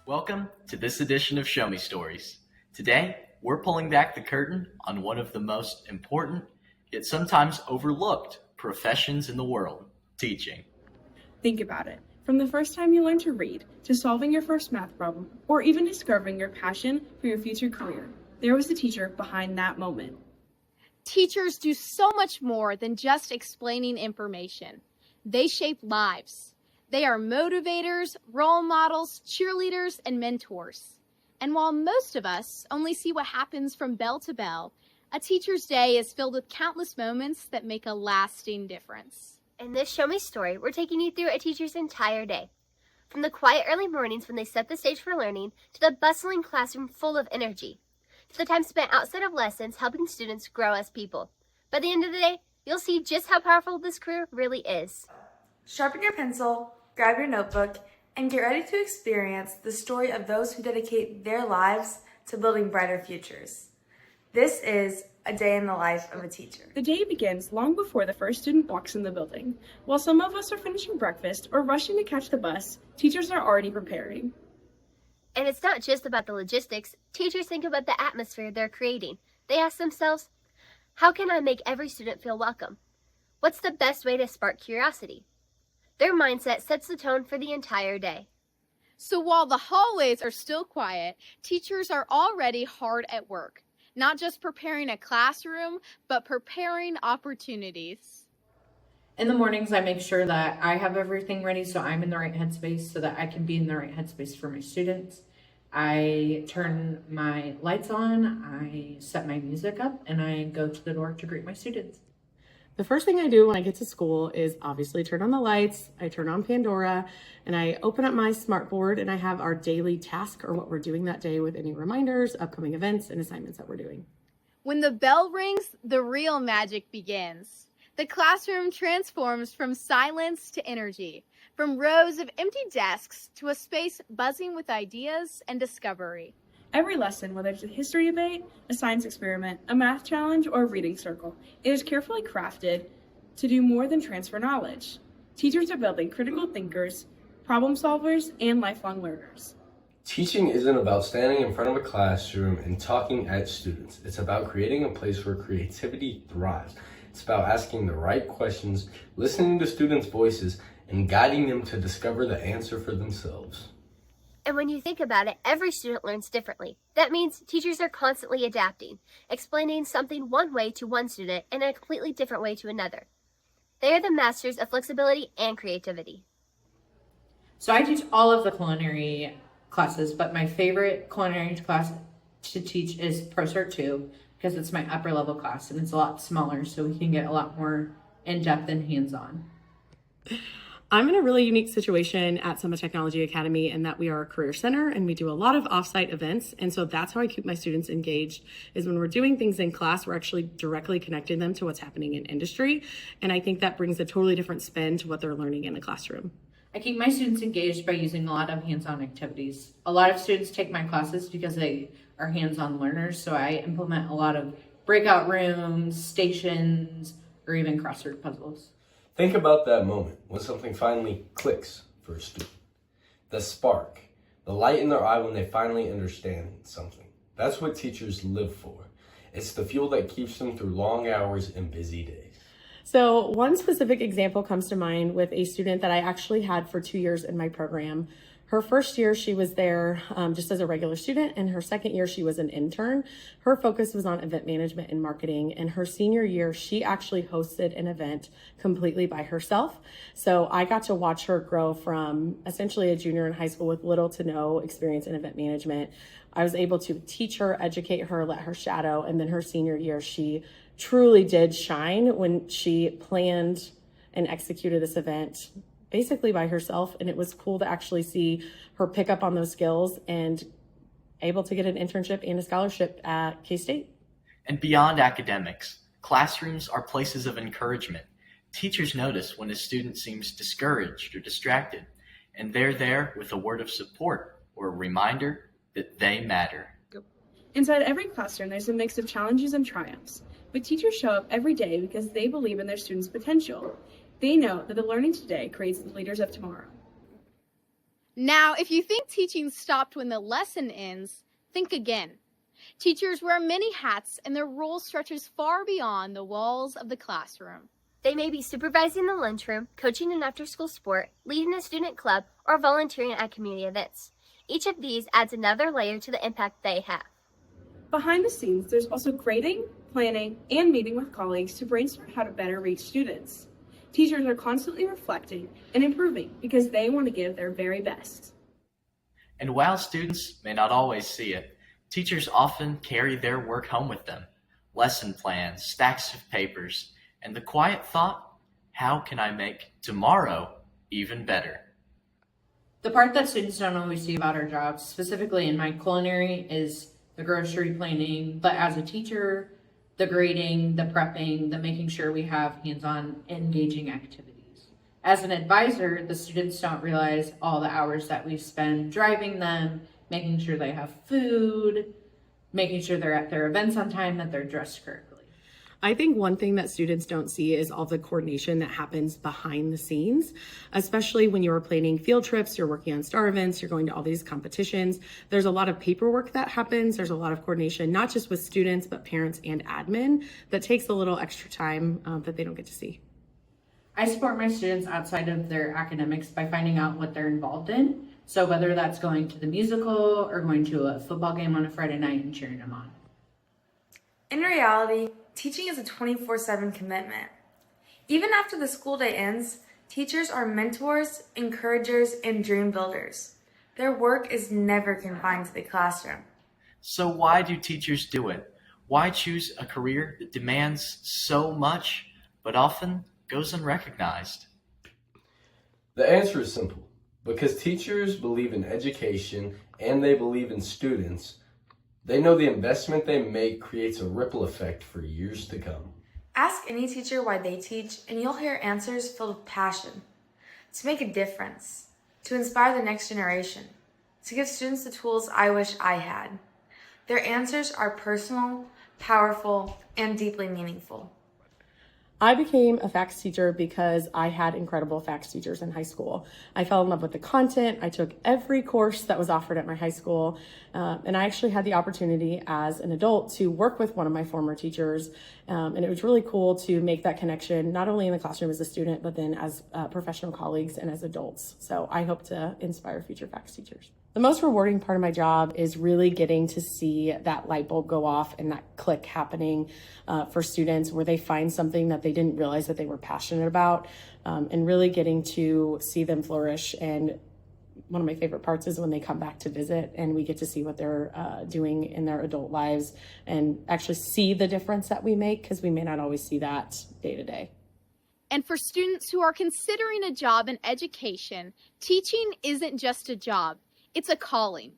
Welcome to this edition of Show Me Stories. Today, we're pulling back the curtain on one of the most important, yet sometimes overlooked, professions in the world, teaching. Think about it. From the first time you learned to read, to solving your first math problem, or even discovering your passion for your future career, there was a teacher behind that moment. Teachers do so much more than just explaining information. They shape lives. They are motivators, role models, cheerleaders, and mentors. And while most of us only see what happens from bell to bell, a teacher's day is filled with countless moments that make a lasting difference. In this Show Me Story, we're taking you through a teacher's entire day. From the quiet early mornings when they set the stage for learning, to the bustling classroom full of energy, to the time spent outside of lessons helping students grow as people. By the end of the day, you'll see just how powerful this career really is. Sharpen your pencil, grab your notebook, and get ready to experience the story of those who dedicate their lives to building brighter futures. This is a day in the life of a teacher. The day begins long before the first student walks in the building. While some of us are finishing breakfast or rushing to catch the bus, teachers are already preparing. And it's not just about the logistics. Teachers think about the atmosphere they're creating. They ask themselves, how can I make every student feel welcome? What's the best way to spark curiosity? Their mindset sets the tone for the entire day. So while the hallways are still quiet, teachers are already hard at work, not just preparing a classroom, but preparing opportunities. In the mornings, I make sure that I have everything ready so I'm in the right headspace so that I can be in the right headspace for my students. I turn my lights on, I set my music up, and I go to the door to greet my students. The first thing I do when I get to school is obviously turn on the lights, I turn on Pandora, and I open up my smartboard and I have our daily task or what we're doing that day with any reminders, upcoming events, and assignments that we're doing. When the bell rings, the real magic begins. The classroom transforms from silence to energy, from rows of empty desks to a space buzzing with ideas and discovery. Every lesson, whether it's a history debate, a science experiment, a math challenge, or a reading circle, it is carefully crafted to do more than transfer knowledge. Teachers are building critical thinkers, problem solvers, and lifelong learners. Teaching isn't about standing in front of a classroom and talking at students. It's about creating a place where creativity thrives. It's about asking the right questions, listening to students' voices, and guiding them to discover the answer for themselves. And when you think about it, every student learns differently. That means teachers are constantly adapting, explaining something one way to one student and a completely different way to another. They are the masters of flexibility and creativity. So I teach all of the culinary classes, but my favorite culinary class to teach is ProCert 2 because it's my upper level class and it's a lot smaller, so we can get a lot more in-depth and hands-on. I'm in a really unique situation at Summit Technology Academy in that we are a career center and we do a lot of offsite events. And so that's how I keep my students engaged is when we're doing things in class, we're actually directly connecting them to what's happening in industry. And I think that brings a totally different spin to what they're learning in the classroom. I keep my students engaged by using a lot of hands-on activities. A lot of students take my classes because they are hands-on learners. So I implement a lot of breakout rooms, stations, or even crossword puzzles. Think about that moment when something finally clicks for a student. The spark, the light in their eye when they finally understand something. That's what teachers live for. It's the fuel that keeps them through long hours and busy days. So one specific example comes to mind with a student that I actually had for 2 years in my program. Her first year, she was there just as a regular student, and her second year, she was an intern. Her focus was on event management and marketing, and her senior year, she actually hosted an event completely by herself. So I got to watch her grow from essentially a junior in high school with little to no experience in event management. I was able to teach her, educate her, let her shadow, and then her senior year, she truly did shine when she planned and executed this event basically by herself. And it was cool to actually see her pick up on those skills and able to get an internship and a scholarship at K-State. And beyond academics, classrooms are places of encouragement. Teachers notice when a student seems discouraged or distracted, and they're there with a word of support or a reminder that they matter. Inside every classroom, there's a mix of challenges and triumphs. But teachers show up every day because they believe in their students' potential. They know that the learning today creates the leaders of tomorrow. Now, if you think teaching stopped when the lesson ends, think again. Teachers wear many hats and their role stretches far beyond the walls of the classroom. They may be supervising the lunchroom, coaching an after-school sport, leading a student club, or volunteering at community events. Each of these adds another layer to the impact they have. Behind the scenes, there's also grading, planning, and meeting with colleagues to brainstorm how to better reach students. Teachers are constantly reflecting and improving because they want to give their very best. And while students may not always see it, teachers often carry their work home with them. Lesson plans, stacks of papers, and the quiet thought, how can I make tomorrow even better? The part that students don't always see about our jobs, specifically in my culinary, is the grocery planning, but as a teacher, the grading, the prepping, the making sure we have hands-on engaging activities. As an advisor, the students don't realize all the hours that we spend driving them, making sure they have food, making sure they're at their events on time, that they're dressed correctly. I think one thing that students don't see is all the coordination that happens behind the scenes, especially when you're planning field trips, you're working on star events, you're going to all these competitions. There's a lot of paperwork that happens. There's a lot of coordination, not just with students, but parents and admin, that takes a little extra time that they don't get to see. I support my students outside of their academics by finding out what they're involved in. So whether that's going to the musical or going to a football game on a Friday night and cheering them on. In reality, teaching is a 24/7 commitment. Even after the school day ends, teachers are mentors, encouragers, and dream builders. Their work is never confined to the classroom. So why do teachers do it? Why choose a career that demands so much, but often goes unrecognized? The answer is simple. Because teachers believe in education and they believe in students, they know the investment they make creates a ripple effect for years to come. Ask any teacher why they teach, and you'll hear answers filled with passion. To make a difference, to inspire the next generation, to give students the tools I wish I had. Their answers are personal, powerful, and deeply meaningful. I became a FACS teacher because I had incredible FACS teachers in high school. I fell in love with the content. I took every course that was offered at my high school. And I actually had the opportunity as an adult to work with one of my former teachers. And it was really cool to make that connection, not only in the classroom as a student, but then as professional colleagues and as adults. So I hope to inspire future FACS teachers. The most rewarding part of my job is really getting to see that light bulb go off and that click happening for students where they find something that they didn't realize that they were passionate about, and really getting to see them flourish. And one of my favorite parts is when they come back to visit and we get to see what they're doing in their adult lives and actually see the difference that we make, because we may not always see that day to day. And for students who are considering a job in education, teaching isn't just a job. It's a calling.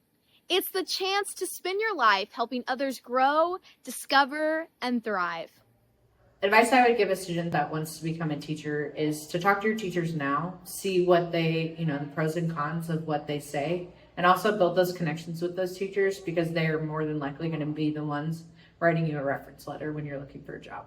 It's the chance to spend your life helping others grow, discover, and thrive. Advice I would give a student that wants to become a teacher is to talk to your teachers now, see what they, the pros and cons of what they say, and also build those connections with those teachers, because they are more than likely going to be the ones writing you a reference letter when you're looking for a job.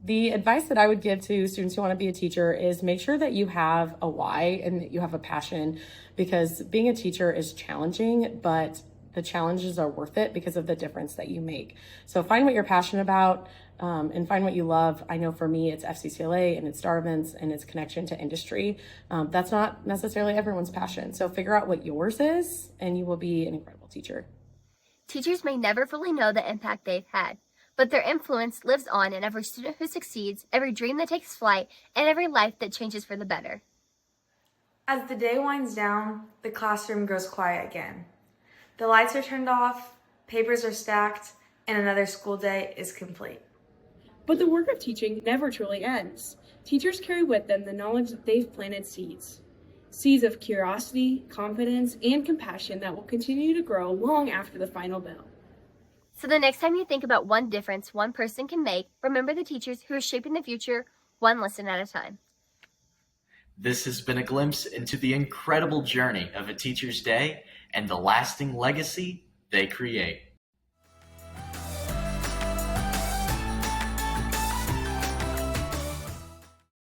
The advice that I would give to students who want to be a teacher is make sure that you have a why and that you have a passion, because being a teacher is challenging, but the challenges are worth it because of the difference that you make. So find what you're passionate about and find what you love. I know for me, it's FCCLA and it's star events and it's connection to industry. That's not necessarily everyone's passion. So figure out what yours is and you will be an incredible teacher. Teachers may never fully know the impact they've had, but their influence lives on in every student who succeeds, every dream that takes flight, and every life that changes for the better. As the day winds down, the classroom grows quiet again. The lights are turned off, papers are stacked, and another school day is complete. But the work of teaching never truly ends. Teachers carry with them the knowledge that they've planted seeds. Seeds of curiosity, confidence, and compassion that will continue to grow long after the final bell. So the next time you think about one difference one person can make, remember the teachers who are shaping the future one lesson at a time. This has been a glimpse into the incredible journey of a teacher's day and the lasting legacy they create.